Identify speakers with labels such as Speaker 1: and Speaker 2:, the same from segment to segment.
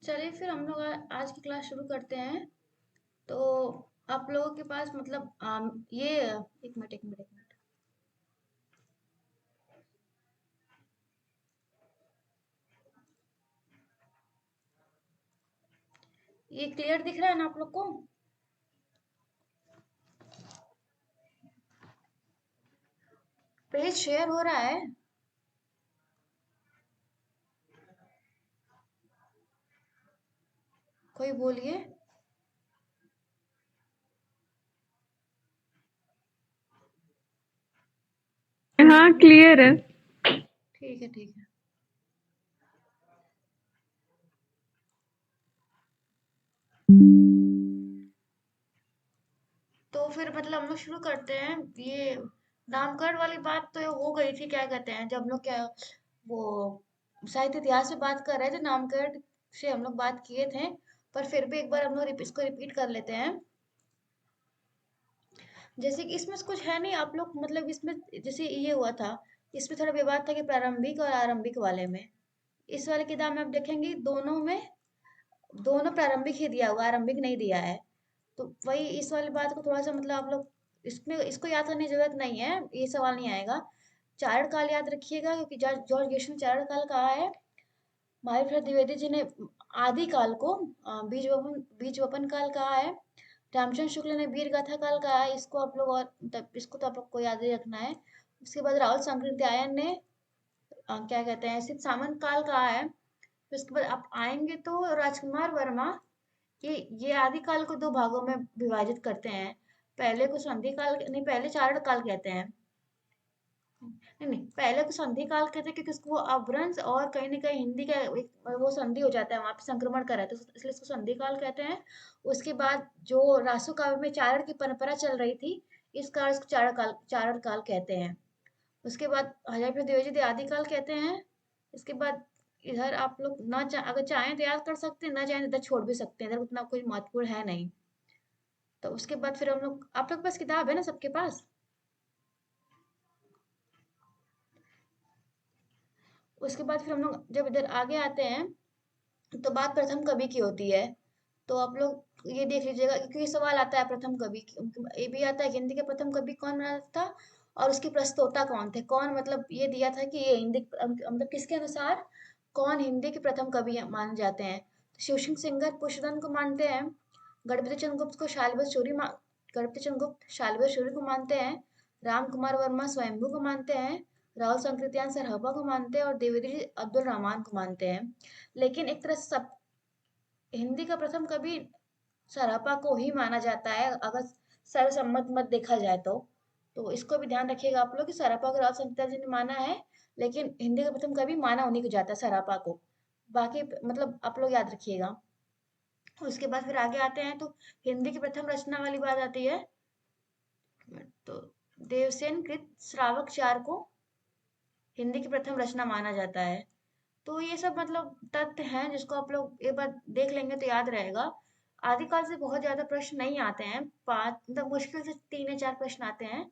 Speaker 1: चलिए फिर हम लोग आज की क्लास शुरू करते हैं। तो आप लोगों के पास मतलब ये एक मिनट। ये क्लियर दिख रहा है ना आप लोग को? पेज शेयर हो रहा है? कोई बोलिए।
Speaker 2: हाँ, क्लियर है।
Speaker 1: ठीक है ठीक है। तो फिर मतलब हम लोग शुरू करते हैं। ये नामकरण वाली बात तो हो गई थी, क्या कहते हैं, जब हम लोग क्या वो साहित्य इतिहास से बात कर रहे थे, नामकरण से हम लोग बात किए थे। पर फिर भी एक बार हम लोग इसको रिपीट कर लेते हैं। जैसे कि इसमें कुछ है नहीं, आप लोग मतलब इसमें जैसे ये हुआ था, इसमें थोड़ा विवाद था कि प्रारंभिक और आरंभिक वाले में। इस वाले किताब में आप देखेंगे दोनों में दोनों प्रारंभिक ही दिया हुआ, आरंभिक नहीं दिया है। तो वही इस वाली बात को थोड़ा सा मतलब आप लोग इसमें इसको याद करने की जरूरत नहीं है, ये सवाल नहीं आएगा। चारण काल याद रखिएगा, क्योंकि जॉर्ज जॉर्ज गेश ने चारण काल कहा है। महावीर द्विवेदी जी ने आदि काल को बीज वपन काल कहा है। रामचंद्र शुक्ल ने वीर गाथा काल कहा है। इसको आप लोग और इसको तो आप लोग को याद ही रखना है। उसके बाद राहुल सांकृत्यायन ने क्या कहते हैं, सिद्ध सामंत काल कहा है। फिर उसके बाद आप आएंगे तो राजकुमार वर्मा ये आदि काल को दो भागों में विभाजित करते हैं। पहले को संधि काल नहीं, पहले चारण काल कहते हैं। नहीं नहीं, पहले को संधि काल कहते हैं, क्योंकि उसको वो अपभ्रंश और कहीं ना कहीं हिंदी का वो संधि हो जाता है, वहां पे संक्रमण कर रहा है, तो इसलिए इसको संधि काल कहते हैं। उसके बाद जो रासो काव्य में चारण की परंपरा चल रही थी, इस कारण इसको चारण काल कहते हैं। उसके बाद हजारी द्विवेदी आदि काल कहते हैं। इसके बाद इधर आप लोग अगर चाहें तो याद कर सकते हैं, ना चाहें तो इधर छोड़ भी सकते हैं, इधर उतना कोई महत्वपूर्ण है नहीं। तो उसके बाद फिर हम लोग, आप लोग के पास किताब है ना सबके पास? उसके बाद फिर हम लोग जब इधर आगे आते हैं, तो बात प्रथम कवि की होती है। तो आप लोग ये देख लीजिएगा, क्योंकि ये सवाल आता है प्रथम कवि ये भी आता है कि हिंदी के प्रथम कवि कौन बना था, और उसके प्रस्तोता कौन थे, कौन मतलब ये दिया था कि ये हिंदी मतलब किसके अनुसार कौन हिंदी के प्रथम कवि माने जाते हैं। तो शिव सिंगर पुष्पदन को मानते हैं। गणपति चंद्र गुप्त को गणपति चंद्र गुप्त शाल्वर शूरी को मानते हैं। राम कुमार वर्मा स्वयंभू को मानते हैं। राहुल संकृत्यान सरहबा को मानते हैं, और द्विवेदी जी अब्दुल रहमान को मानते हैं। लेकिन एक तरह से सब हिंदी का प्रथम कवि सरापा को ही माना जाता है, अगर सर्वसम्मत मत देखा जाए तो इसको भी ध्यान रखिएगा आप लोग कि सरापा को राज संहिता जी ने माना है, लेकिन हिंदी का प्रथम कवि माना उन्हीं को जाता है, सरापा को। बाकी मतलब आप लोग याद रखिएगा। उसके बाद फिर आगे आते हैं, तो हिंदी की प्रथम रचना वाली बात आती है। तो देवसेन कृत श्रावक चार को हिंदी की प्रथम रचना माना जाता है। तो ये सब मतलब तथ्य हैं, जिसको आप लोग एक बार देख लेंगे तो याद रहेगा। आदिकाल से बहुत ज्यादा प्रश्न नहीं आते हैं, पांच मतलब मुश्किल से 3 या 4 प्रश्न आते हैं।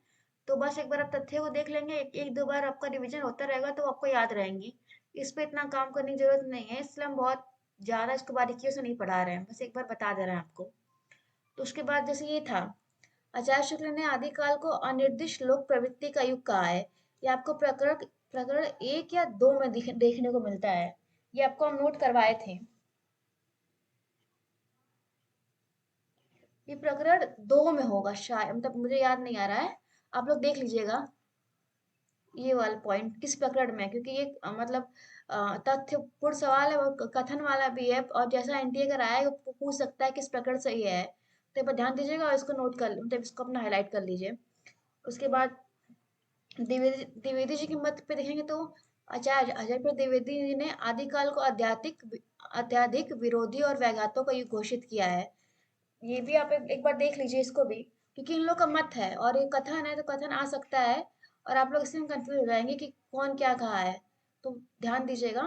Speaker 1: तो बस एक बार आप तथ्य को देख लेंगे, एक दो बार आपका रिवीजन होता रहेगा तो आपको याद रहेंगी। इस पे इतना काम करने की जरूरत नहीं है, इसलिए हम बहुत ज्यादा इसको बारीकियों से नहीं पढ़ा रहे हैं, बस एक बार बता दे रहे हैं आपको। तो उसके बाद जैसे ये था, आचार्य शुक्ल ने आदिकाल को अनिर्दिष्ट लोक प्रवृत्ति का युग कहा है। ये आपको प्रकरण प्रकरण 1 या 2 में देखने को मिलता है। ये आपको हम नोट करवाए थे। ये प्रकरण 2 में होगा शायद, मतलब मुझे याद नहीं आ रहा है, आप लोग देख लीजिएगा ये वाला पॉइंट किस प्रकरण में है, क्योंकि ये मतलब तथ्यपूर्ण सवाल है और कथन वाला भी है, और जैसा एनटीए का राय है वो पूछ सकता है किस प्रकरण से ये है। तो एक बार ध्यान दीजिएगा और इसको नोट कर मतलब इसको अपना हाईलाइट कर लीजिए। उसके बाद द्विवेदी जी के मत पे देखेंगे तो आचार्य अजय प्रद द्विवेदी जी ने आदिकाल को अत्याधिक विरोधी और व्याघातों का युग घोषित किया है। ये भी आप एक बार देख लीजिए इसको भी, क्योंकि इन लोग का मत है और ये कथन है, तो कथन आ सकता है और आप लोग इसमें कंफ्यूज हो जाएंगे कि कौन क्या कहा है। तो ध्यान दीजिएगा।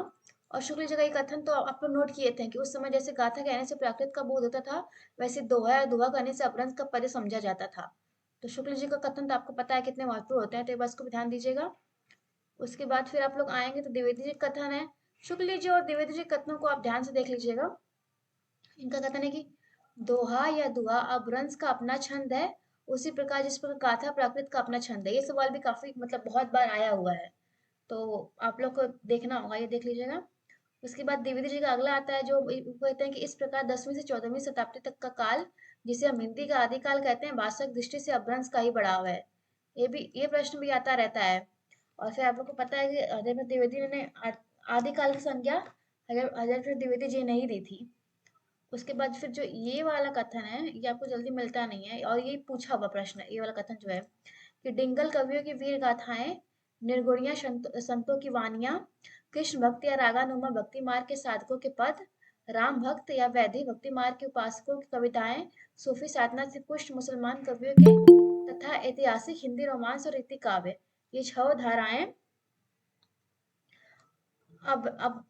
Speaker 1: और शुक्ल जी का ये कथन तो आप लोग नोट किए थे कि उस समय जैसे गाथा कहने से प्राकृत का बोध होता था, वैसे दोहा या दोहा कहने से अपभ्रंश का पद समझा जाता था। तो शुक्ल जी का कथन तो आपको पता है कितने महत्वपूर्ण होते हैं, तो ये बस को भी ध्यान दीजिएगा। उसके बाद फिर आप लोग आएंगे तो द्विवेदी जी का कथन है। शुक्ल जी और द्विवेदी जी के कथनों को आप ध्यान से देख लीजिएगा। इनका कथन है कि दोहा या दुहा अपभ्रंश का अपना छंद है, उसी प्रकार जिस प्रकार गाथा प्राकृत का अपना छंद है। ये सवाल भी काफी मतलब बहुत बार आया हुआ है, तो आप लोग को देखना होगा, ये देख लीजिएगा। उसके बाद द्विवेदी जी का अगला आता है जो वो कहते हैं कि इस प्रकार 10वीं से 14वीं शताब्दी तक का काल, जिसे हम हिंदी का आदिकाल कहते हैं, वास्तविक दृष्टि से अपभ्रंश का ही बढ़ाव है। ये प्रश्न भी आता रहता है। और फिर आप लोग को पता है कि हरिहर द्विवेदी ने आदिकाल की संज्ञा हरिहर द्विवेदी जी ने ही दी थी। उसके बाद फिर जो ये वाला कथन है, ये आपको जल्दी मिलता नहीं है, और ये पूछा हुआ प्रश्न है, ये वाला कथन जो है कि डिंगल कवियों की वीर गाथाएं, निर्गुणिया संतों की वानियां, कृष्ण भक्त या रागानुमा भक्ति मार्ग के साधकों के पद, राम भक्त या वैदिक भक्ति मार्ग के उपासकों की कविताएं, सूफी साधना से पुष्ट मुसलमान कवियों के तथा ऐतिहासिक हिंदी रोमांस और रीति काव्य, ये 6 धाराएं अब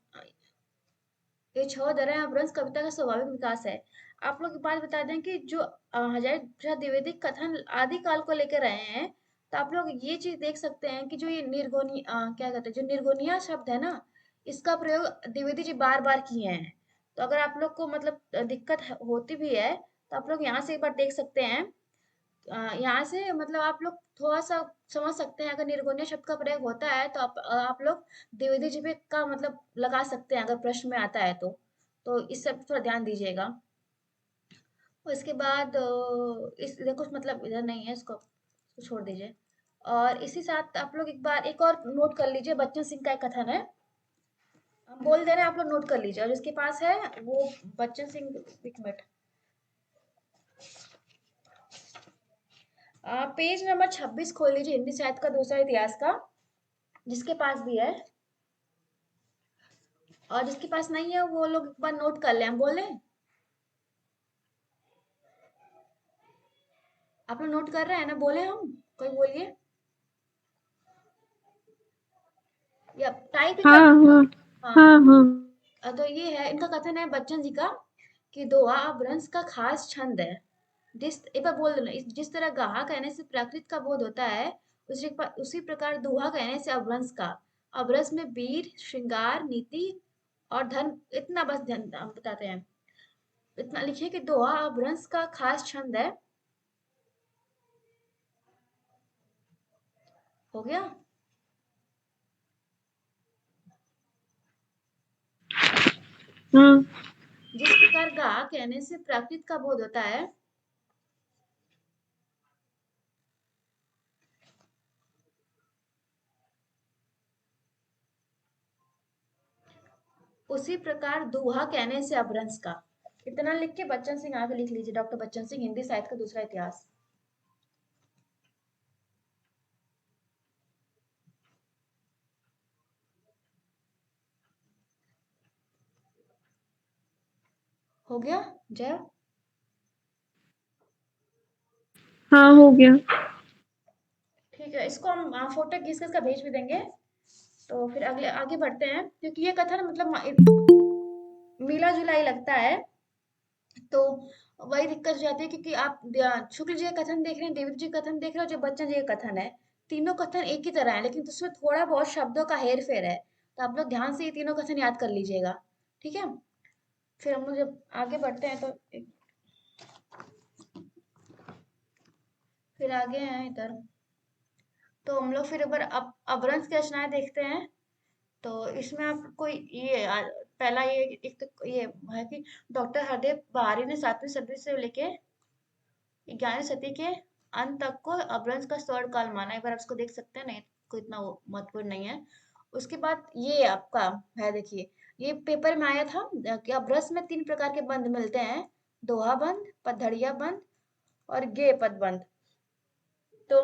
Speaker 1: ये 6 धाराएं अपभ्रंश कविता का स्वाभाविक विकास है। आप लोग एक बात बता दें कि जो हजारी प्रसाद द्विवेदी कथन आदिकाल को लेकर रहे हैं, तो आप लोग ये चीज देख सकते हैं कि जो ये क्या कहते हैं, जो निर्गुणिया शब्द है ना, इसका प्रयोग द्विवेदी जी बार बार किए हैं। तो अगर आप लोग को मतलब दिक्कत होती भी है, तो आप लोग यहाँ से एक बार देख सकते हैं। यहाँ से मतलब आप लोग थोड़ा सा समझ सकते हैं, अगर निर्गुण्य शब्द का प्रयोग होता है तो आप लोग द्विवेदी जी पे का मतलब लगा सकते हैं, अगर प्रश्न में आता है तो इस सब थोड़ा ध्यान दीजिएगा। उसके बाद इस देखो मतलब इधर नहीं है, इसको छोड़ दीजिए। और इसी साथ आप लोग एक बार एक और नोट कर लीजिए, बच्चन सिंह का एक कथन है, हम बोल दे रहे हैं, आप लोग नोट कर लीजिए, और जिसके पास है वो बच्चन सिंह, एक मिनट, पेज नंबर 26 खोल लीजिए, हिंदी साहित्य का दूसरा इतिहास का, जिसके पास भी है। और जिसके पास नहीं है वो लोग एक बार नोट कर लें, हम बोले, आप लोग नोट कर रहे हैं ना, बोले हम, कोई बोलिए, या टाइप ही कर,
Speaker 2: हाँ हाँ
Speaker 1: हाँ।
Speaker 2: हाँ हाँ।
Speaker 1: तो ये है, इनका कथन है बच्चन जी का कि दोहा अपभ्रंश का खास छंद है। एक बार बोल दो ना, जिस तरह गाहा कहने से प्राकृत का बोध होता है, उसी प्रकार दोहा कहने से अपभ्रंश का। अपभ्रंश में वीर, श्रृंगार, नीति और धर्म, इतना बस ध्यान हम बताते हैं। इतना लिखिए कि दोहा अपभ्रंश का खास छंद है। हो गया।
Speaker 2: हाँ
Speaker 1: जिस प्रकार गा कहने से प्राकृत का बोध होता है, उसी प्रकार दोहा कहने से अपभ्रंश का। इतना लिख के बच्चन सिंह आगे लिख लीजिए, डॉक्टर बच्चन सिंह, हिंदी साहित्य का दूसरा इतिहास। हो गया जय?
Speaker 2: हाँ हो गया।
Speaker 1: ठीक है, इसको हम फोटो खींच कर इसका भेज भी देंगे। तो फिर अगले आगे बढ़ते हैं, क्योंकि ये कथन मतलब मिला जुला ही लगता है, तो वही दिक्कत हो जाती है, क्योंकि आप शुक्ल जी का कथन देख रहे हैं, देवी जी का कथन देख रहे हो, जो बच्चन जी का कथन है, तीनों कथन एक ही तरह है, लेकिन उसमें थोड़ा बहुत शब्दों का हेर फेर है। तो आप लोग ध्यान से ये तीनों कथन याद कर लीजिएगा, ठीक है। फिर हम लोग जब आगे बढ़ते हैं तो फिर आगे हैं इधर, तो हम लोग फिर एक बार अपभ्रंश की रचनाएं देखते हैं। तो इसमें आपको पहला ये एक तो ये है कि डॉक्टर हरदेव बहारी ने 7वीं सदी से लेके 11वीं सदी के अंत तक को अपभ्रंश का स्वर्ण काल माना। एक बार आप इसको देख सकते हैं, नहीं कोई इतना महत्वपूर्ण नहीं है। उसके बाद ये आपका है, देखिए, ये पेपर में आया था कि अपभ्रंश में 3 प्रकार के बंध मिलते हैं, दोहा बंध, पधड़िया बंध और गे पद बंध। तो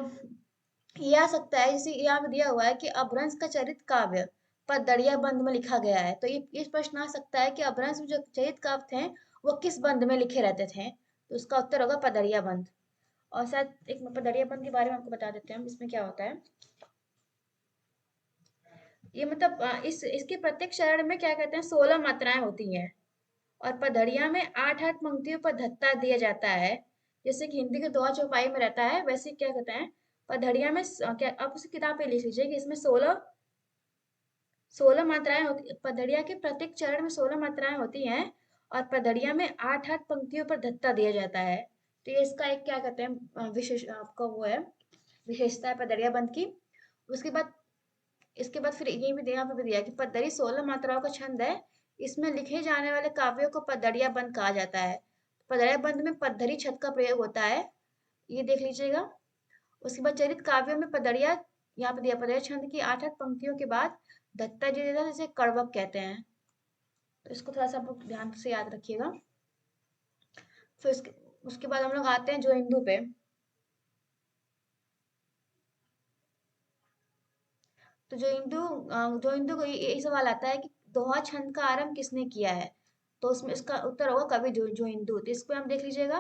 Speaker 1: ये आ सकता है, जैसे यहाँ पे दिया हुआ है कि अपभ्रंश का चरित काव्य पतदड़िया बंद में लिखा गया है, तो ये प्रश्न आ सकता है कि अपभ्रंश में जो चरित काव्य थे वो किस बंद में लिखे रहते थे, तो उसका उत्तर होगा पदड़िया बंद। और शायद एक पदड़िया बंद के बारे में आपको बता देते हैं, इसमें क्या होता है। ये मतलब इस इसके प्रत्येक चरण में क्या कहते हैं, 16 मात्राएं होती हैं, और पधड़िया में 8-8 पंक्तियों पर धत्ता दिया जाता है। जैसे कि हिंदी के दोहा चौपाई में रहता है, वैसे क्या कहते हैं, पधड़िया में क्या आप उसी किताब पे लिख लीजिए कि इसमें 16 मात्राएं होती, पधड़िया के प्रत्येक चरण में 16 मात्राएं होती हैं, और पदड़िया में 8-8 पंक्तियों पर धत्ता दिया जाता है। तो ये इसका एक क्या कहते हैं विशेष आपका वो है, विशेषता है पदड़िया बंद की। उसके बाद इसके बाद फिर ये भी यहाँ पे भी दिया कि पदड़ी 16 मात्राओं का छंद है। इसमें लिखे जाने वाले काव्यों को पदड़िया बंद कहा जाता है। पदड़िया बंद में पद्धरी छंद का प्रयोग होता है, ये देख लीजिएगा। उसके बाद चरित काव्यों में पदड़िया, यहाँ पे दिया पदड़िया छंद की 8-8 पंक्तियों के बाद धत्ता जो देता है जिसे कड़वक कहते हैं। तो इसको थोड़ा सा आप लोग ध्यान से याद रखिएगा। फिर उसके बाद हम लोग आते हैं जो हिंदू पे। तो जो हिंदू को ये सवाल आता है कि दोहा छंद का आरंभ किसने किया है। तो उसमें इसका उत्तर होगा कवि जो हिंदू। तो इसको आप देख लीजिएगा।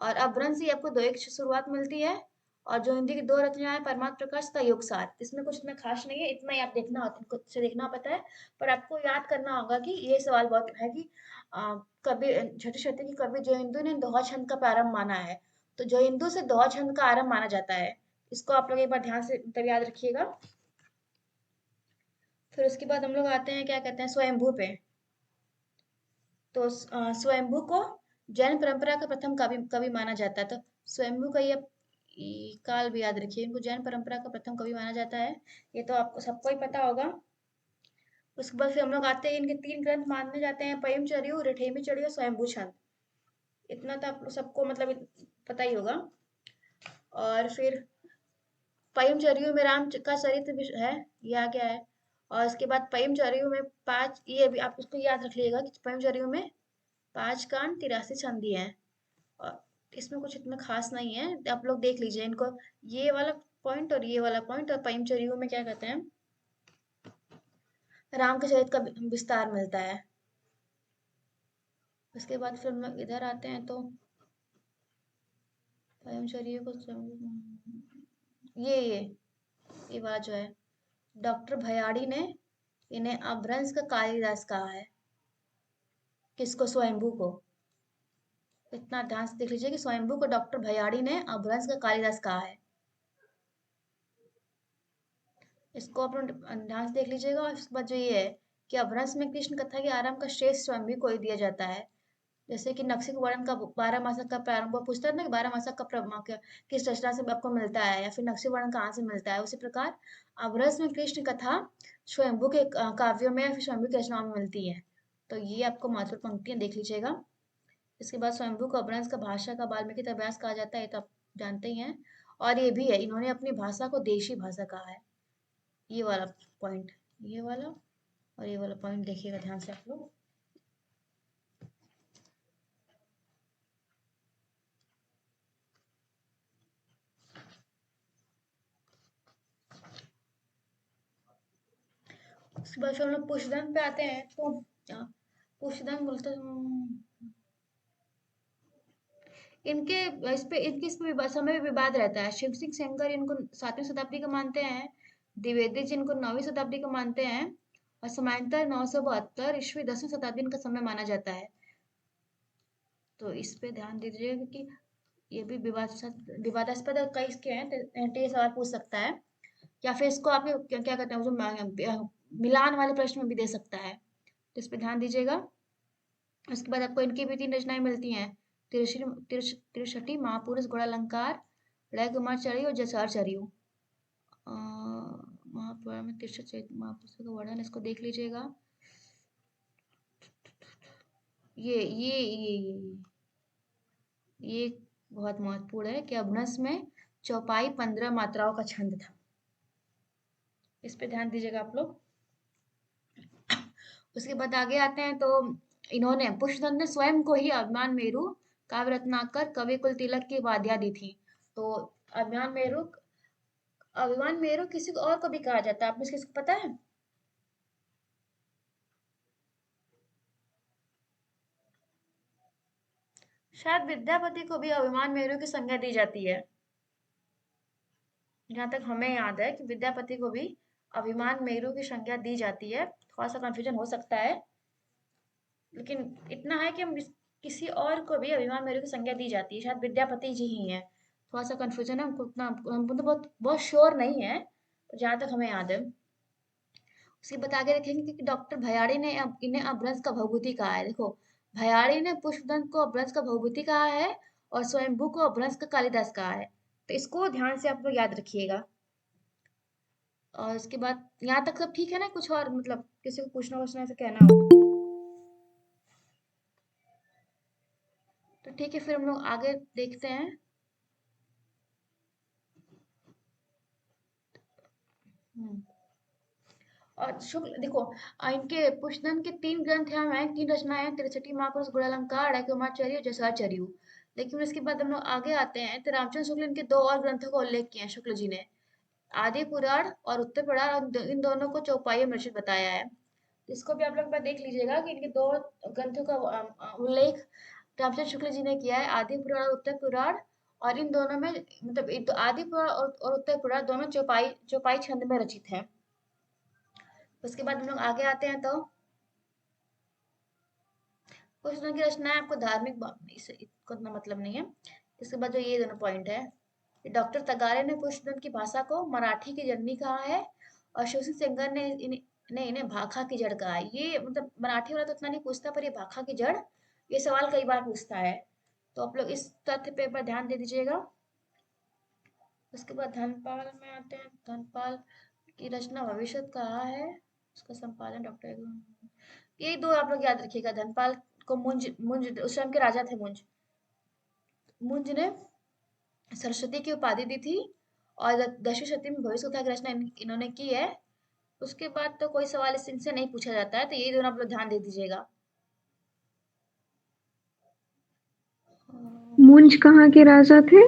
Speaker 1: और अपभ्रंश से आपको दो एक शुरुआत मिलती है। और जो हिंदी की दो रचनाएं परमार्थ प्रकाश का योग सार, इसमें कुछ इतना खास नहीं है, इतना ही आप देखना होता है, से देखना पता है। पर आपको याद करना होगा कि ये सवाल बहुत है कि कवि छठी शती की कवि जो हिंदू ने दोहा छंद का प्रारंभ माना है। तो जो हिंदू से दोहा छंद का आरंभ माना जाता है, इसको आप लोग एक बार ध्यान से तब याद रखिएगा। फिर उसके बाद हम लोग आते हैं क्या कहते हैं स्वयंभू पे। तो स्वयंभू को जैन परंपरा का प्रथम कवि कवि माना जाता है। तो स्वयंभू का ये काल भी याद रखिए, इनको जैन परंपरा का प्रथम कवि माना जाता है। ये तो आपको सबको ही पता होगा। उसके बाद फिर हम लोग आते हैं, इनके 3 ग्रंथ माने जाते हैं, पयमचर्यु, रिठेमीचर्यु और स्वयंभू छंद। इतना तो आप लोग सबको मतलब पता ही होगा। और फिर पयमचर्यु में राम का चरित्र भी है, यह आ गया है। और उसके बाद पयमचर्यु में 5, ये भी आप उसको याद रख लीजिएगा कि पयमचर्यु में 5 कांड 83 संधि हैं। और इसमें कुछ इतना खास नहीं है, आप लोग देख लीजिए इनको। ये वाला पॉइंट और ये वाला पॉइंट और पयमचर्यु में क्या कहते हैं, राम के चरित्र का विस्तार मिलता है। उसके बाद फिर हम लोग इधर आते हैं तो पयमचर्यु को ये बात जो है, डॉक्टर भयाड़ी ने इन्हें अपभ्रंश का कालिदास कहा है। किसको? स्वयंभू को। इतना ध्यान से देख लीजिए कि स्वयंभू को डॉक्टर भयाड़ी ने अपभ्रंश का कालिदास कहा है। इसको आप ध्यान से देख लीजिएगा। और इसके बाद जो ये है कि अपभ्रंश में कृष्ण कथा के आरंभ का श्रेष्ठ स्वयंभू को ही दिया जाता है। जैसे कि नक्सिक वर्णन का 12 मासक का प्रारंभ पूछता है ना कि 12 मासक का किस रचना से आपको मिलता है, या फिर नक्सिक वर्णन कहाँ से मिलता है। उसी प्रकार अपभ्रंश में कृष्ण कथा स्वयंभू के काव्यों में या फिर स्वयंभू की रचनाओं में मिलती है। तो ये आपको महत्वपूर्ण पंक्तियां देख लीजिएगा। इसके बाद स्वयंभू को अपभ्रंश का भाषा का वाल्मीकि अभ्यास कहा जाता है, तो आप जानते ही हैं। और ये भी है, इन्होंने अपनी भाषा को देशी भाषा कहा है। ये वाला पॉइंट, ये वाला और ये वाला पॉइंट देखिएगा ध्यान से आप लोग। उसके बाद फिर हम लोग पुष्पदंत पे आते हैं। तो पुष्पदंत बोलते इनके इस पे समय में विवाद रहता है। शिव सिंह सेंगर इनको 7वीं शताब्दी का मानते हैं, द्विवेदी जी इनको 9वीं शताब्दी का मानते हैं, और समांतर 972 ईस्वी 10वीं शताब्दी इनका समय माना जाता है। तो इस पे ध्यान दीजिए क्योंकि ये भी विवादास्पद कई इसके हैं, तो ये सवाल पूछ सकता है। या फिर इसको आप क्या क्या कहते हैं, जो मिलान वाले प्रश्न में भी दे सकता है। तो इस पे ध्यान दीजिएगा। उसके बाद आपको इनकी भी 3 रचनाएं मिलती हैं, तिरछठी महापुरुष गुणालंकार, लय कुमार चरियो और जसार चरियो। महापुराण में तिरछठ महापुरुषों का वर्णन, इसको देख लीजिएगा। ये बहुत महत्वपूर्ण है कि अपभ्रंश में चौपाई 15 मात्राओं का छंद था। इस पे ध्यान दीजिएगा आप लोग। उसके बाद आगे आते हैं तो इन्होंने पुष्पदंत ने स्वयं को ही अभिमान मेरु काव्य रत्नाकर कवि कुल तिलक की उपाधियां दी थी। तो अभिमान मेरु किसी को और को भी कहा जाता है, आप में से किसी को पता है? शायद विद्यापति को भी अभिमान मेरु की संज्ञा दी जाती है। जहाँ तक हमें याद है कि विद्यापति को भी अभिमान मेरु की संज्ञा दी जाती है। थोड़ा सा कंफ्यूजन हो सकता है, लेकिन इतना है कि किसी और को भी अभिमान मेरु की संज्ञा दी जाती है, शायद विद्यापति जी ही है। थोड़ा सा कंफ्यूजन है, हमको उतना हमको तो बहुत बहुत श्योर नहीं है, जहाँ तक हमें याद है। उसके बाद आगे देखेंगे कि डॉक्टर भयाड़ी ने इन्हें अपभ्रंश का भभूति कहा है। देखो, भयारी ने पुष्पदंत को अपभ्रंश का भभूति कहा है और स्वयंभू को अपभ्रंश का कालिदास कहा है। तो इसको ध्यान से आप लोग याद रखिएगा। और इसके बाद यहाँ तक सब ठीक है ना? कुछ और मतलब किसी को पूछना वूछना है तो कहना हो तो ठीक है, फिर हम लोग आगे देखते हैं। हम्म। और शुक्ल देखो, इनके पुष्पदंत के 3 ग्रंथ हैं, 3 रचनाएं हैं, त्रिशठी महापुरुष गुणालंकार, डाकुमाचार्य, जसाचार्य। लेकिन उसके बाद हम लोग आगे आते हैं तो रामचंद्र शुक्ल इनके 2 और ग्रंथों का उल्लेख किया है शुक्ल जी ने। आदि पुराण और उत्तर पुराण, और इन दोनों को चौपाई में रचित बताया है। इसको भी आप लोग एक बार देख लीजिएगा कि इनके 2 ग्रंथों का उल्लेख रामचंद्र शुक्ल जी ने किया है, आदि पुराण और उत्तर पुराण। और इन दोनों में मतलब एक तो आदि पुराण और उत्तर पुराण दोनों चौपाई चौपाई छंद में रचित हैं। उसके बाद हम लोग आगे आते हैं तो कुछ उनकी रचनाएं आपको धार्मिक इससे इसको इतना मतलब नहीं है। इसके बाद जो ये दोनों पॉइंट है, डॉक्टर तगारे ने पुष्पदंत की भाषा को मराठी की जननी कहा है और शोषी सेंगर ने इन्हें भाखा की जड़ कहा है। ये मतलब मराठी वाला तो उतना नहीं पूछता, पर ये भाखा की जड़ ये सवाल कई बार पूछता है। तो आप लोग इस तथ्य पे एक बार ध्यान दे दीजिएगा। उसके बाद धनपाल में आते हैं। धनपाल की रचना भविष्य कहा है, उसका संपादन डॉक्टर, ये 2 आप लोग याद रखिएगा। धनपाल को मुंज मुंज उस टाइम के राजा थे मुंज। मुंज ने सरस्वती की उपाधि दी थी और 10वीं शताब्दी में भविष्य कथा की रचना इन्होंने की है। उसके बाद तो कोई सवाल इनसे नहीं पूछा जाता है, तो यही दोनों आप लोग ध्यान दे दीजिएगा।
Speaker 2: मुंज कहाँ के राजा थे?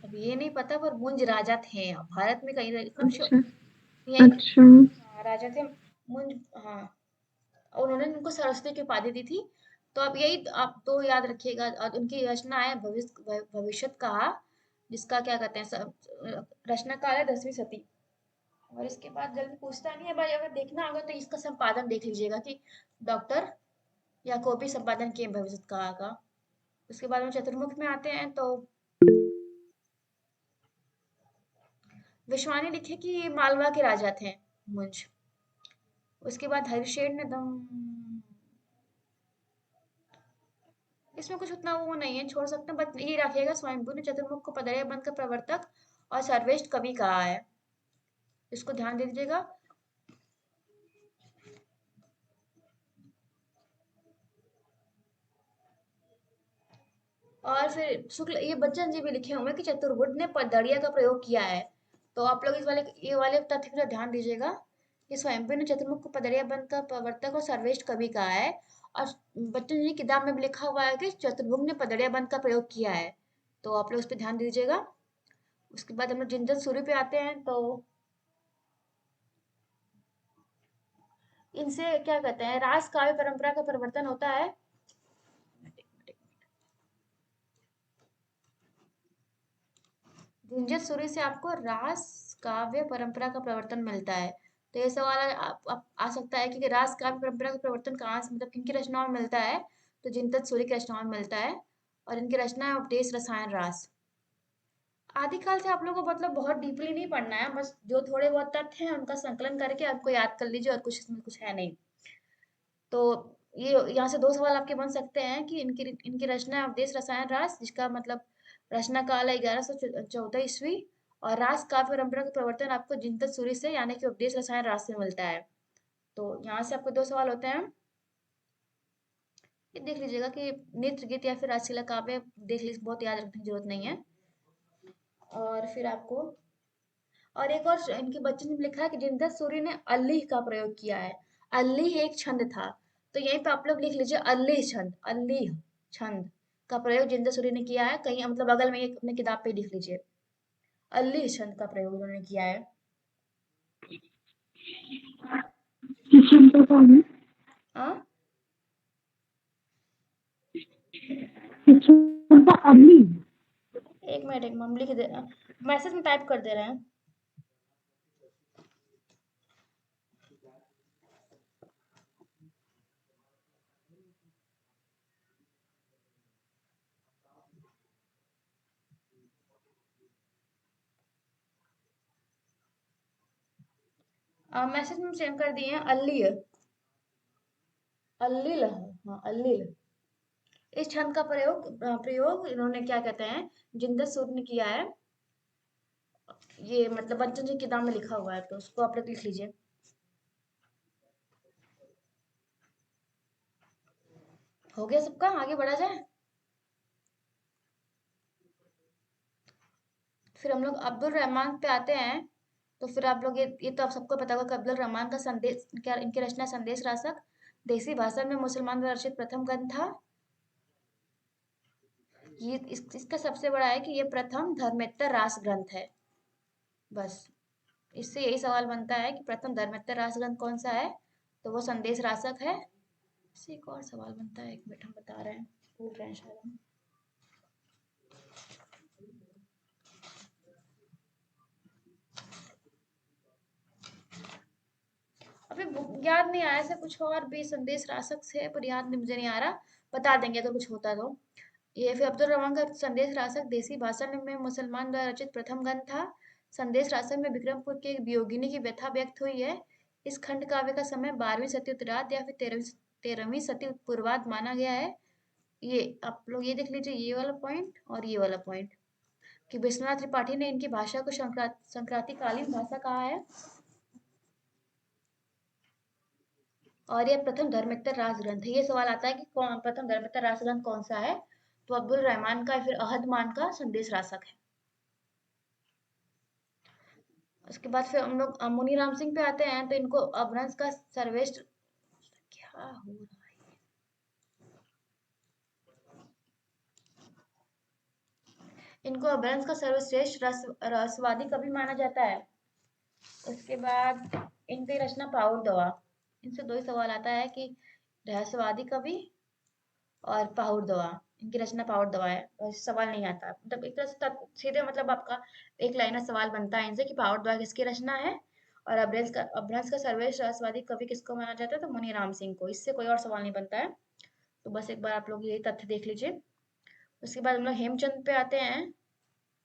Speaker 1: अब ये नहीं पता, पर मुंज राजा थे भारत में कहीं एकदम
Speaker 2: अच्छा
Speaker 1: यहीं
Speaker 2: अच्छा।
Speaker 1: राजा थे मुंज। हाँ, उन्होंने उनको सरस्वती की उपाधि दी थी। तो अब यही आप 2 याद रखिएगा। और उनकी रचना है भविष्य कहा, जिसका क्या कहते हैं रचना काल है 10वीं सदी। और इसके बाद जल्दी पूछता नहीं है भाई, अगर देखना होगा तो इसका संपादन देख लीजिएगा कि डॉक्टर याकोबी संपादन किए भविष्य कहा का। उसके बाद हम चतुर्मुख में आते हैं तो विश्वानी लिखे कि ये मालवा के राजा थे मुंज। उसके बाद हरिशेर ने दम, इसमें कुछ उतना वो नहीं है, छोड़ सकते हैं, बट यही रखिएगा स्वयंभू ने चतुर्मुख को पदरिया बंद का प्रवर्तक और सर्वश्रेष्ठ कवि कहा है। इसको ध्यान दे दीजिएगा। और फिर शुक्ल ये बच्चन जी भी लिखे हुए हैं कि चतुर्भुज ने पदरिया का प्रयोग किया है। तो आप लोग इस वाले ये वाले तथ्य पर ध्यान दीजिएगा कि स्वयंभू ने चतुर्मुख को पदरिया बंद का प्रवर्तक और सर्वश्रेष्ठ कवि कहा है। और बच्चन जी की किताब में भी लिखा हुआ है कि चतुर्भुज ने पदरिया बंद का प्रयोग किया है। तो आप लोग उस पर ध्यान दीजिएगा। उसके बाद हम लोग जिंदल सूर्य पे आते हैं तो इनसे क्या कहते हैं, रास काव्य परंपरा का परिवर्तन होता है। झुंझुनू सूर्य से आपको रास काव्य परंपरा का प्रवर्तन मिलता है। तो ये सवाल आ सकता है कि रास काव्य परंपरा का प्रवर्तन कहाँ से, मतलब किनकी रचनाओं में मिलता है? तो जिनतत सूर्य की रचनाओं में मिलता है। और इनकी रचना है उपदेश रसायन रास। आदिकाल से आप लोगों को मतलब बहुत डीपली नहीं पढ़ना है, बस जो थोड़े बहुत तथ्य हैं उनका संकलन करके आपको याद कर लीजिए, और कुछ इसमें कुछ है नहीं। तो ये यहाँ से 2 सवाल आपके बन सकते हैं कि इनकी इनकी रचना है उपदेश रसायन रास, जिसका मतलब रचना काल है 1114 ईस्वी। और रास काव्य परंपरा का प्रवर्तन आपको जिनतत सूरी से यानी कि उपदेश रसायन रास से मिलता है। तो यहाँ से आपको 2 सवाल होते हैं। ये देख लीजिएगा कि नृत्य गीत या फिर रासलीला काव्य देख लीजिए, बहुत याद रखने की जरूरत नहीं है। और फिर आपको और एक और इनके बच्चे ने लिखा है कि जिनतत सूरी ने अल्लीह का प्रयोग किया है। अल्लीह एक छंद था। तो यहीं पे आप लोग लिख लीजिए अल्लीह छंद, अल्लीह छंद का प्रयोग जिनतत सूरी ने किया है। कहीं मतलब बगल में एक अपने किताब पे लिख लीजिए, अल्लीह छंद का प्रयोग उन्होंने किया है। हाँ, एक मिनट, एक हम लिख दे, मैसेज में टाइप कर दे रहे हैं। मैसेज में सेंड कर दिए हैं अल्लीह, अल्लील, हाँ अल्लील। इस छंद का प्रयोग इन्होंने क्या कहते हैं जिंदर सूद ने किया है। ये मतलब बच्चन जी की किताब में लिखा हुआ है, तो उसको आप लोग लिख लीजिए। हो गया सबका, आगे बढ़ा जाए। फिर हम लोग अब्दुल रहमान पे आते हैं। तो फिर आप लोग ये तो आप सबको पता होगा कि अब्दुल रहमान का संदेश, क्या इनकी रचना संदेश रासक देसी भाषा में मुसलमान द्वारा रचित प्रथम ग्रंथ था। ये इसका सबसे बड़ा है कि ये प्रथम धर्मेत्तर रास ग्रंथ है। बस इससे यही सवाल बनता है कि प्रथम धर्मेत्तर रास ग्रंथ कौन सा है, तो वो संदेश रासक है। इससे एक और सवाल बनता है, एक मिनट हम बता रहे हैं, भूल रहे हैं शायद हम। अभी याद नहीं आ रहा, ऐसे कुछ और भी संदेश रासक से, पर याद नहीं, मुझे नहीं आ रहा। बता देंगे अगर कुछ होता तो। ये फिर अब्दुल रहमान का संदेश रासक देसी भाषा में मुसलमान द्वारा रचित प्रथम ग्रंथ था। संदेश रासक में विक्रमपुर के एक वियोगिनी की व्यथा व्यक्त हुई है। इस खंड काव्य का समय 12वीं सदी उत्तरार्ध या फिर 13वीं सदी पूर्वार्ध माना गया है। ये आप लोग ये देख लीजिए, ये वाला पॉइंट और ये वाला पॉइंट, कि विश्वनाथ त्रिपाठी ने इनकी भाषा को संक्रांतिकालीन भाषा कहा है। और ये प्रथम धर्मेत्तर रास ग्रंथ है। ये सवाल आता है कि कौन प्रथम धर्मेत्तर रास ग्रंथ कौन सा है, तो अब्दुल रहमान का फिर अहद मान का संदेश रासक है। उसके बाद फिर हम लोग मुनी राम सिंह पे आते हैं। तो इनको अपभ्रंश का सर्वश्रेष्ठ, क्या हो रहा है, इनको अपभ्रंश का सर्वश्रेष्ठ रसवादी कवि माना जाता है। उसके बाद इनकी रचना पाउर दवा। इनसे दो ही सवाल आता है कि रहस्यवादी कवि और पहाउर दवा, इनकी रचना पहाउर दवा है। और सवाल नहीं आता, मतलब एक तरह से सीधे मतलब आपका एक लाइनर सवाल बनता है इनसे कि पहाउर दवा किसकी रचना है, और अभ्रंश का सर्वश्रेष्ठ रहस्यवादी कवि किसको माना जाता है, तो मुनि राम सिंह को। इससे कोई और सवाल नहीं बनता है। तो बस एक बार आप लोग यही तथ्य देख लीजिए। उसके बाद हम लोग हेमचंद पे आते हैं।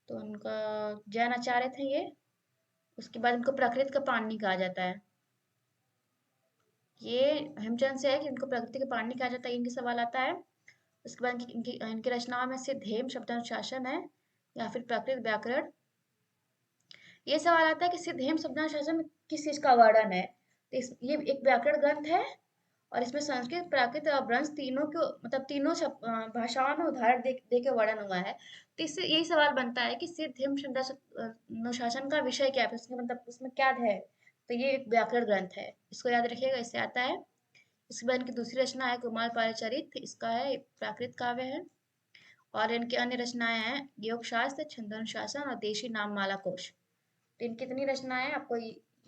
Speaker 1: तो उनका जैन आचार्य थे ये। उसके बाद इनको प्रकृत का पाणिनि कहा जाता है। ये हेमचंद से है कि इनको प्रकृति के पाणिनि कहा जाता है, इनके सवाल आता है। उसके बाद इनकी इनकी इनकी रचनाओं में से धेम शब्दानुशासन है या फिर प्राकृत व्याकरण। ये सवाल आता है कि सिद्धेम शब्दानुशासन में किस चीज का वर्णन है, तो ये एक व्याकरण ग्रंथ है। और इसमें संस्कृत प्राकृत और ब्रज तीनों को, मतलब तीनों भाषाओं में उदाहरण दे के वर्णन हुआ है। तो इससे यही सवाल बनता है कि सिद्धेम शब्दानुशासन का विषय क्या है, उसके मतलब उसमें क्या है, तो ये एक व्याकरण ग्रंथ है, इसको याद रखिएगा, इससे आता है। इसके बाद इनकी दूसरी रचना है कुमार पालचरित, इसका है प्राकृत काव्य है। और इनकी अन्य रचनाएं हैं योग शास्त्र, छंदानुशासन और देशी नाम माला कोश। तो इनकी इतनी रचनाएं आपको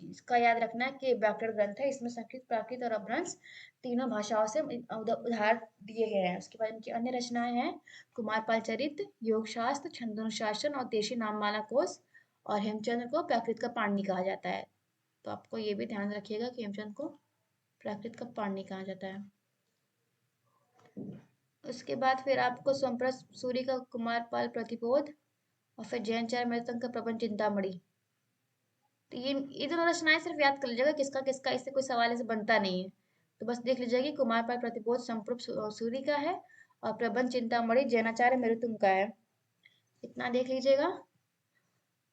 Speaker 1: इसका याद रखना है कि व्याकरण ग्रंथ है, इसमें संस्कृत प्राकृत और अपभ्रंश तीनों भाषाओं से उधार दिए गए हैं। उसके बाद इनकी अन्य रचनाएं हैं कुमारपाल चरित, योग शास्त्र, छंदानुशासन और देशी नाममाला कोश। और हेमचंद्र को प्राकृत का पाणिनि कहा जाता है। तो आपको ये भी ध्यान रखिएगा कि हेमचंद को प्राकृत का पाणिनि कहा जाता है। उसके बाद फिर आपको संप्रत सूरी का कुमारपाल प्रतिबोध, और फिर जैनचार्य मृतंग का प्रबंध चिंतामणि। तो ये दोनों रचनाएं सिर्फ याद कर लीजिएगा किसका किसका, इससे कोई सवाल ऐसे बनता नहीं है। तो बस देख लीजिएगा कि कुमारपाल प्रतिबोध संप्रत सूरी का है और प्रबंध चिंतामणि जैनाचार्य मृतुंग का है। इतना देख लीजिएगा।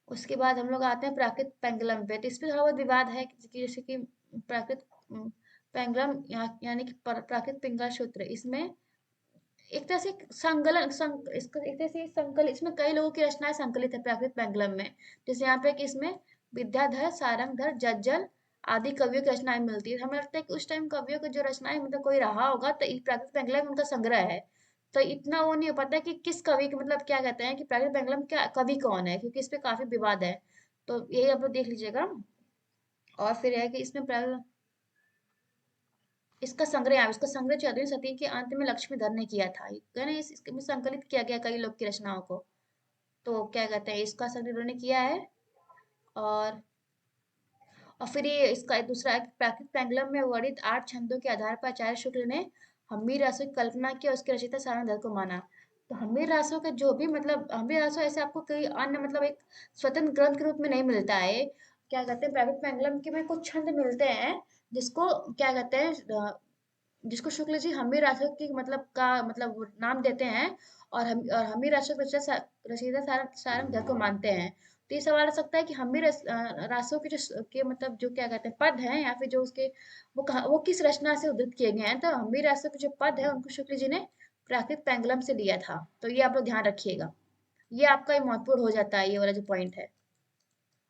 Speaker 1: उसके बाद हम लोग आते हैं प्राकृत पेंगलम पे। तो इस पे थोड़ा बहुत विवाद है कि जैसे कि प्राकृत पेंगलम यानी कि प्राकृत पिंगला सूत्र, इसमें एक तरह से इसका एक तरह से इसमें कई लोगों की रचनाएं संकलित है प्राकृत पेंगलम में। जैसे यहाँ पे कि इसमें विद्याधर, सारंगधर, जज्जल आदि कवियों की रचनाएं मिलती है। हमें लगता है कि उस टाइम कवियों की जो रचनाएं, मतलब कोई रहा होगा तो प्राकृत पेंगलम उनका संग्रह है। तो इतना वो नहीं हो पाता कि किस कवि के, मतलब क्या कहते हैं कि प्राकृत पेंगलम क्या कवि कौन है, क्योंकि इस पे काफी विवाद है। तो यही आप लोग देख लीजिएगा। और फिर है कि इसमें इसका संग्रह 14वीं शती के अंत में लक्ष्मीधर ने किया था, यानी इसमें संकलित किया गया कई लोग की रचनाओं को। तो क्या कहते हैं, इसका संग्रह इन्होंने किया है। और और फिर ये इसका एक दूसरा प्राकृत पेंगलम में वर्णित 8 छंदों के आधार पर आचार्य शुक्ल ने हम्मीर रासों की कल्पना की और उसके रचयिता सारंगधर को माना। तो हम्मीर रासों का जो भी, मतलब हम्मीर रासों ऐसे आपको कई अन्य, मतलब एक स्वतंत्र ग्रंथ के रूप में नहीं मिलता है। क्या कहते हैं, प्राकृत पेंगलम के में कुछ छंद मिलते हैं जिसको क्या कहते हैं, जिसको शुक्ल जी हम्मीर अशोक की मतलब का मतलब वो नाम देते हैं, और हम्मीर अशोक रचयिता सारंगधर को मानते हैं। तो ये सवाल आ सकता है कि हम्मीर रासो के के मतलब जो क्या कहते हैं पद हैं, या फिर जो उसके वो किस रचना से उद्धृत किए गए हैं। तो हम्मीर रासो के जो पद है उनको शुक्ल जी ने प्राकृत पेंगलम से लिया था। तो ये आप लोग ध्यान रखिएगा। ये आपका महत्वपूर्ण हो जाता है, ये वाला जो पॉइंट है।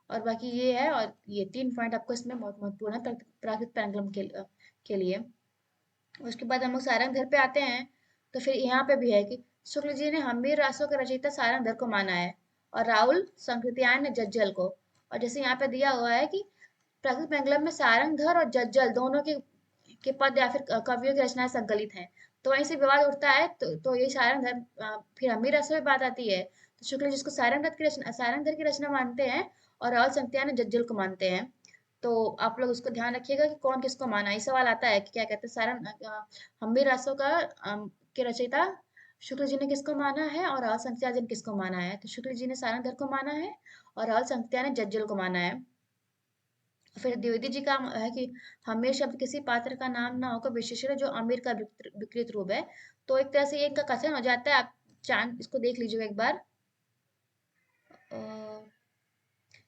Speaker 1: और बाकी ये है, और ये 3 पॉइंट आपको इसमें बहुत महत्वपूर्ण है प्राकृत पेंगुलम के लिए। उसके बाद हम लोग सारंगधर पे आते हैं। तो फिर यहाँ पे भी है कि शुक्ल जी ने हम्मीर रासों के रचयिता सारंगधर को माना है, और राहुल संकृत्यायन ने जज्जल को। और जैसे यहाँ पे दिया हुआ है कि प्राकृत पेंगुलम में सारंगधर और जज्जल दोनों के पद या फिर कवियों की रचनाएं संकलित हैं। तो वहीं से विवाद उठता है। तो ये सारंगधर फिर हम्मीर रासों में बात आती है। तो शुक्ल जिसको सारंगधर की रचना मानते हैं, और राहुल संकृत्यायन जज्जल को मानते हैं। तो आप लोग उसको ध्यान रखिएगा कि कौन किसको माना है। ये सवाल आता है कि क्या कहते हैं हम्बी रासो का के रचयिता शुक्ल जी ने किसको माना है, और राहुल संख्याजन ने किसको माना है। तो शुक्ल जी ने सारंगधर को माना है, और राहुल संख्या ने जज्जल को माना है। फिर द्विवेदी जी का है कि हमीर शब्द किसी पात्र का नाम ना होकर विशेषण जो अमीर का विकृत रूप है। तो एक तरह से ये इनका कथन हो जाता है। आप चांद इसको देख लीजिएगा एक बार। अ,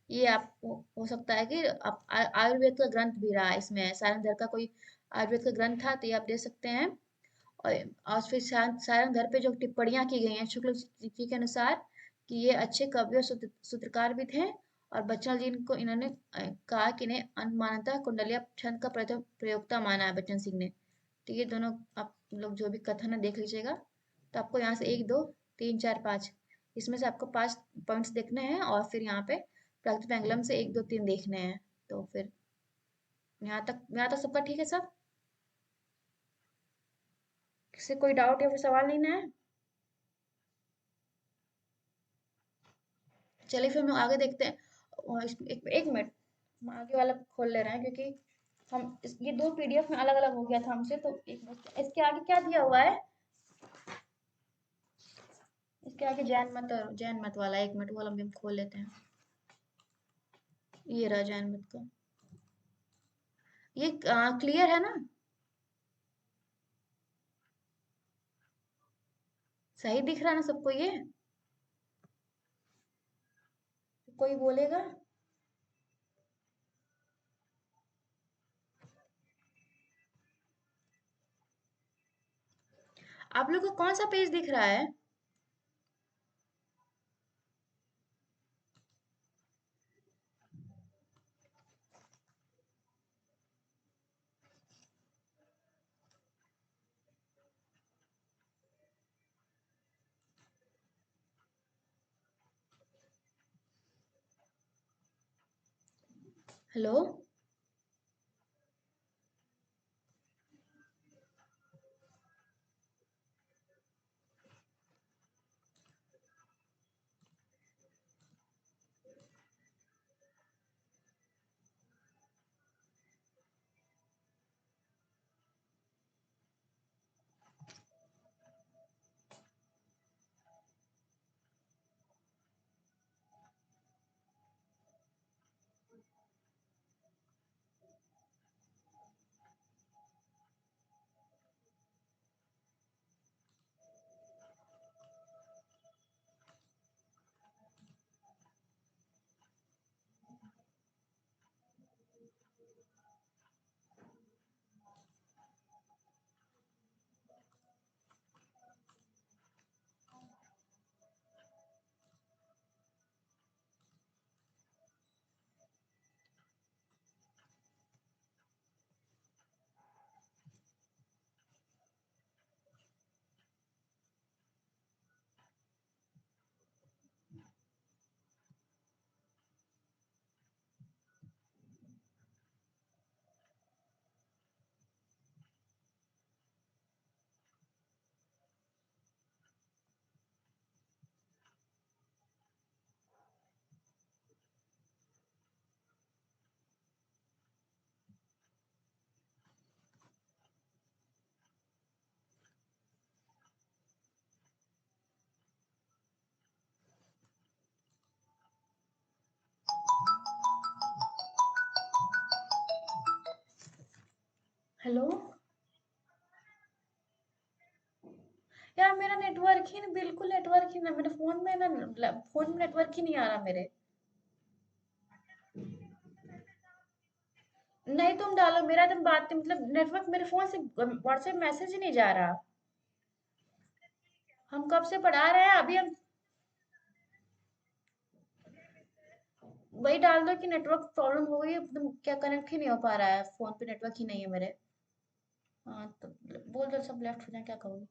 Speaker 1: ये आप हो सकता है कि आयुर्वेद का ग्रंथ भी रहा है इसमें, सारंगधर का कोई आयुर्वेद का ग्रंथ था, तो ये आप दे सकते हैं। और फिर सारंगधर पे जो टिप्पणियां की गई हैं शुक्ल जी के अनुसार, कि ये अच्छे कवि और सूत्रकार भी थे। और बच्चन जी को इन्होंने कहा कि इन्हें अनुमानतः कुंडलिया छंद का प्रथम प्रयोक्ता माना है बच्चन सिंह ने। तो ये दोनों आप लोग जो भी कथन है देख लीजिएगा। तो आपको यहाँ से 1 2 3 4 5, इसमें से आपको 5 पॉइंट्स देखने हैं, और फिर यहाँ पे प्राकृतिक पेंगुलम से 1 2 3 देखने हैं। तो फिर यहाँ तक सबका ठीक है सब? किसी कोई डाउट या फिर सवाल नहीं ना है? चलिए फिर हम लोग आगे देखते हैं। एक मिनट, हम आगे वाला खोल ले रहे हैं, क्योंकि ये दो पीडीएफ में अलग अलग हो गया था हमसे। तो एक मिनट, इसके आगे क्या दिया हुआ है? इसके आगे जैन मत वाला, एक मिनट वो वाला भी हम खोल लेते हैं। ये रहा जैन मत का। ये क्लियर है ना? सही दिख रहा है ना सबको ये? कोई बोलेगा? आप लोग को कौन सा पेज दिख रहा है? हेलो? हेलो? यार मेरा नेटवर्क ही नहीं, बिल्कुल नेटवर्क ही ना, मेरे फोन में ना, फोन में नेटवर्क ही नहीं आ रहा मेरे। नहीं तुम डालो, मेरा तुम बात मतलब नेटवर्क मेरे फोन से व्हाट्सएप मैसेज ही नहीं जा रहा। हम कब से पढ़ा रहे हैं, अभी हम वही डाल दो कि नेटवर्क प्रॉब्लम हो गई है, एकदम क्या कनेक्ट ही नहीं हो पा रहा है, फोन पे नेटवर्क ही नहीं है मेरे। हाँ तो बोल दो सब लेफ्ट हो जाए, क्या करूँ।